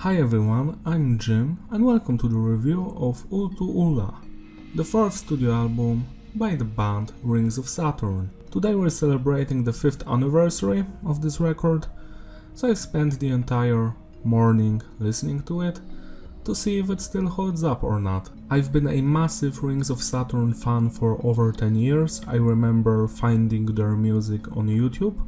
Hi everyone, I'm Jim and welcome to the review of Ultu Ulla, the fourth studio album by the band Rings of Saturn. Today we're celebrating the 5th anniversary of this record, so I've spent the entire morning listening to it to see if it still holds up or not. I've been a massive Rings of Saturn fan for over 10 years. I remember finding their music on YouTube.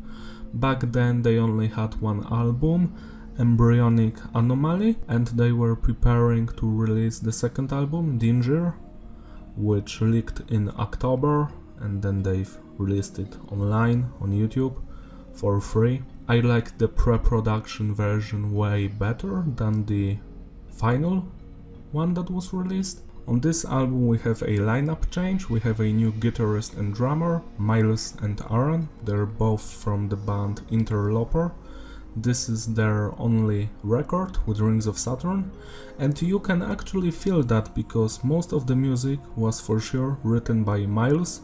Back then they only had one album, Embryonic Anomaly, and they were preparing to release the second album, Danger, which leaked in October, and then they've released it online on YouTube for free. I like the pre-production version way better than the final one that was released. On this album we have a lineup change. We have a new guitarist and drummer, Miles and Aaron. They're both from the band Interloper. This is their only record with Rings of Saturn, and you can actually feel that because most of the music was for sure written by Miles.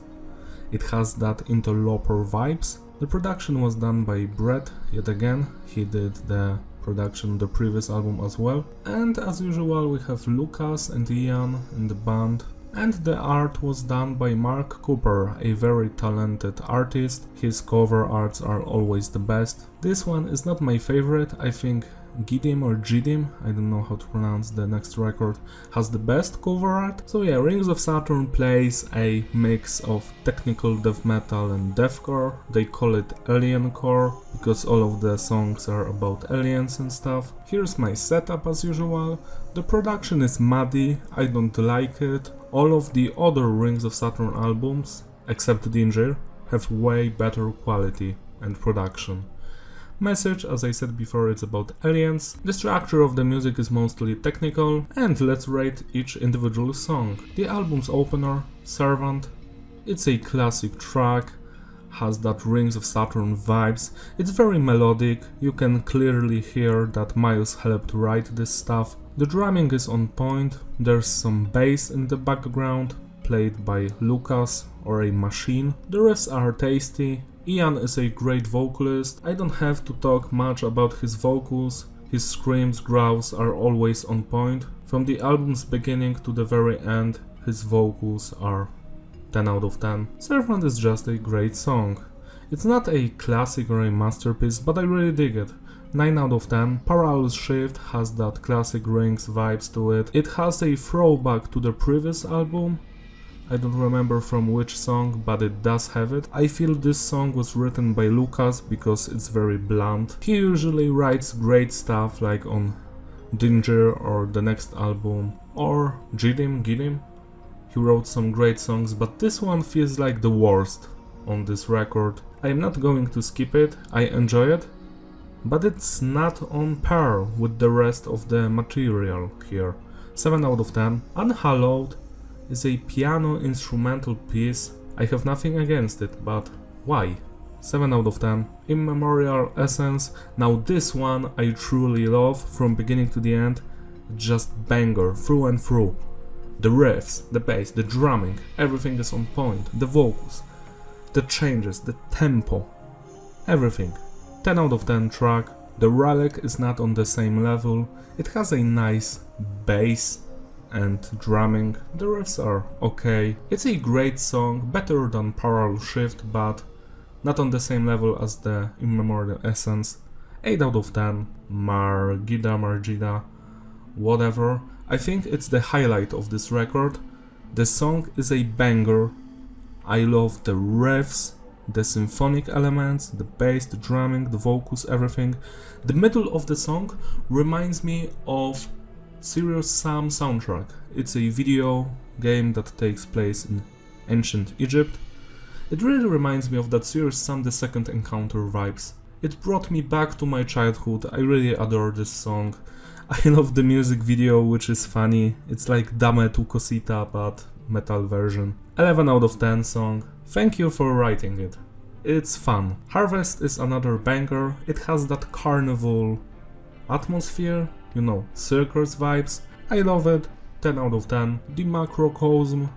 It has that Interloper vibes. The production was done by Brett, yet again, he did the production of the previous album as well. And as usual we have Lucas and Ian in the band. And the art was done by Mark Cooper, a very talented artist. His cover arts are always the best. This one is not my favorite. I think Gidim or Gidim, I don't know how to pronounce the next record, has the best cover art. So yeah, Rings of Saturn plays a mix of technical death metal and deathcore. They call it aliencore because all of the songs are about aliens and stuff. Here's my setup as usual. The production is muddy, I don't like it. All of the other Rings of Saturn albums, except Danger, have way better quality and production. Message, as I said before, it's about aliens. The structure of the music is mostly technical, and let's rate each individual song. The album's opener, Servant, it's a classic track, has that Rings of Saturn vibes. It's very melodic, you can clearly hear that Miles helped write this stuff. The drumming is on point, there's some bass in the background, played by Lucas or a machine. The riffs are tasty. Ian is a great vocalist. I don't have to talk much about his vocals. His screams, growls are always on point. From the album's beginning to the very end, his vocals are 10 out of 10. Servant is just a great song. It's not a classic or a masterpiece, but I really dig it. 9 out of 10. Parallel Shift has that classic Rings vibes to it. It has a throwback to the previous album. I don't remember from which song, but it does have it. I feel this song was written by Lucas because it's very blunt. He usually writes great stuff like on Danger or the next album, or Gidim. He wrote some great songs, but this one feels like the worst on this record. I'm not going to skip it, I enjoy it, but it's not on par with the rest of the material here. 7 out of 10. Unhallowed is a piano instrumental piece. I have nothing against it, but why? 7 out of 10. Immemorial Essence. Now this one I truly love from beginning to the end. Just banger through and through. The riffs, the bass, the drumming, everything is on point. The vocals, the changes, the tempo, everything. 10 out of 10 track. The Relic is not on the same level. It has a nice bass and drumming. The riffs are okay. It's a great song, better than Parallel Shift, but not on the same level as the Immemorial Essence. 8 out of 10. Margida, whatever. I think it's the highlight of this record. The song is a banger. I love the riffs, the symphonic elements, the bass, the drumming, the vocals, everything. The middle of the song reminds me of Serious Sam soundtrack. It's a video game that takes place in ancient Egypt. It really reminds me of that Serious Sam the Second Encounter vibes. It brought me back to my childhood. I really adore this song. I love the music video, which is funny. It's like Dame tu Cosita, but metal version. 11 out of 10 song. Thank you for writing it. It's fun. Harvest is another banger. It has that carnival atmosphere, you know, circus vibes. I love it. 10 out of 10. The Macrocosm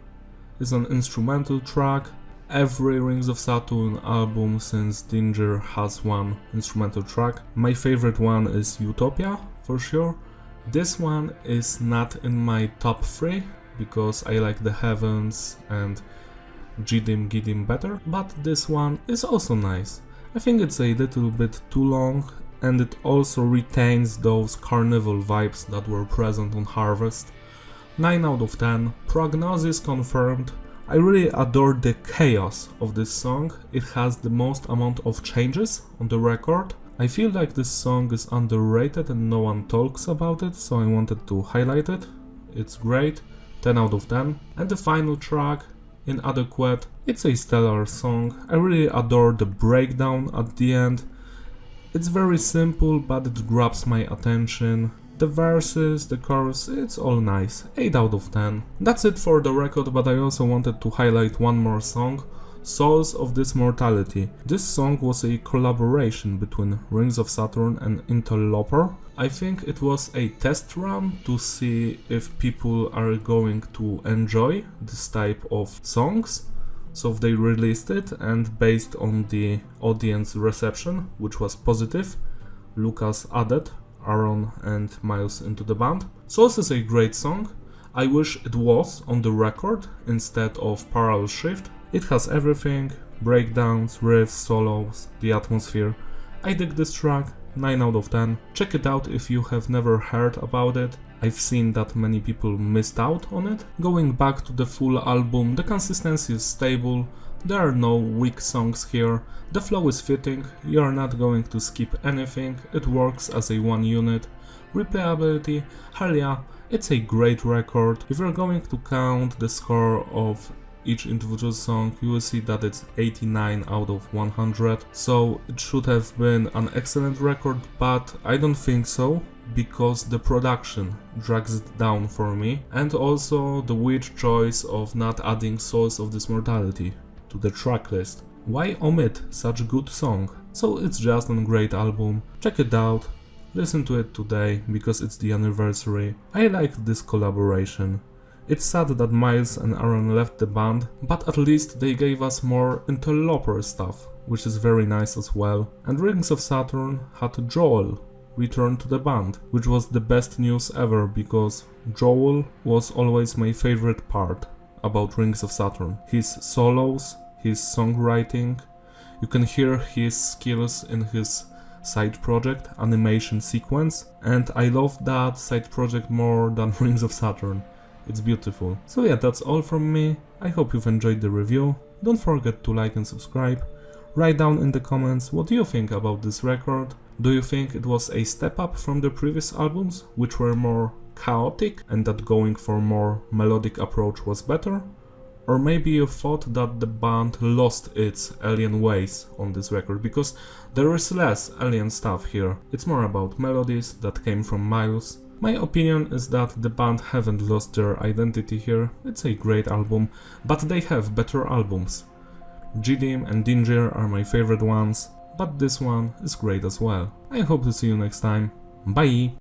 is an instrumental track. Every Rings of Saturn album since Danger has one instrumental track. My favorite one is Utopia, for sure. This one is not in my top 3 because I like the Heavens and Gidim Gidim better, but this one is also nice. I think it's a little bit too long and it also retains those carnival vibes that were present on Harvest. 9 out of 10, prognosis confirmed. I really adore the chaos of this song, it has the most amount of changes on the record. I feel like this song is underrated and no one talks about it, so I wanted to highlight it. It's great, 10 out of 10. And the final track, Inadequate, it's a stellar song. I really adore the breakdown at the end. It's very simple, but it grabs my attention. The verses, the chorus, it's all nice. 8 out of 10. That's it for the record, but I also wanted to highlight one more song, Souls of This Mortality. This song was a collaboration between Rings of Saturn and Interloper. I think it was a test run to see if people are going to enjoy this type of songs. So they released it, and based on the audience reception, which was positive, Lucas added Aaron and Miles into the band. Souls is a great song. I wish it was on the record instead of Parallel Shift. It has everything, breakdowns, riffs, solos, the atmosphere. I dig this track, 9 out of 10. Check it out if you have never heard about it. I've seen that many people missed out on it. Going back to the full album, the consistency is stable, there are no weak songs here, the flow is fitting, you are not going to skip anything, it works as a one unit. Replayability, hell yeah, it's a great record. If you're going to count the score of each individual song, you will see that it's 89 out of 100, so it should have been an excellent record, but I don't think so, because the production drags it down for me, and also the weird choice of not adding Souls of This Mortality to the tracklist. Why omit such a good song? So it's just a great album, check it out, listen to it today because it's the anniversary. I like this collaboration. It's sad that Miles and Aaron left the band, but at least they gave us more Interloper stuff, which is very nice as well. And Rings of Saturn had Joel return to the band, which was the best news ever because Joel was always my favorite part about Rings of Saturn. His solos, his songwriting, you can hear his skills in his side project, Animation Sequence, and I love that side project more than Rings of Saturn. It's beautiful. So yeah, that's all from me. I hope you've enjoyed the review. Don't forget to like and subscribe. Write down in the comments what do you think about this record. Do you think it was a step up from the previous albums, which were more chaotic and that going for more melodic approach was better? Or maybe you thought that the band lost its alien ways on this record, because there is less alien stuff here. It's more about melodies that came from Miles. My opinion is that the band haven't lost their identity here. It's a great album, but they have better albums. Gidim and Danger are my favorite ones, but this one is great as well. I hope to see you next time. Bye!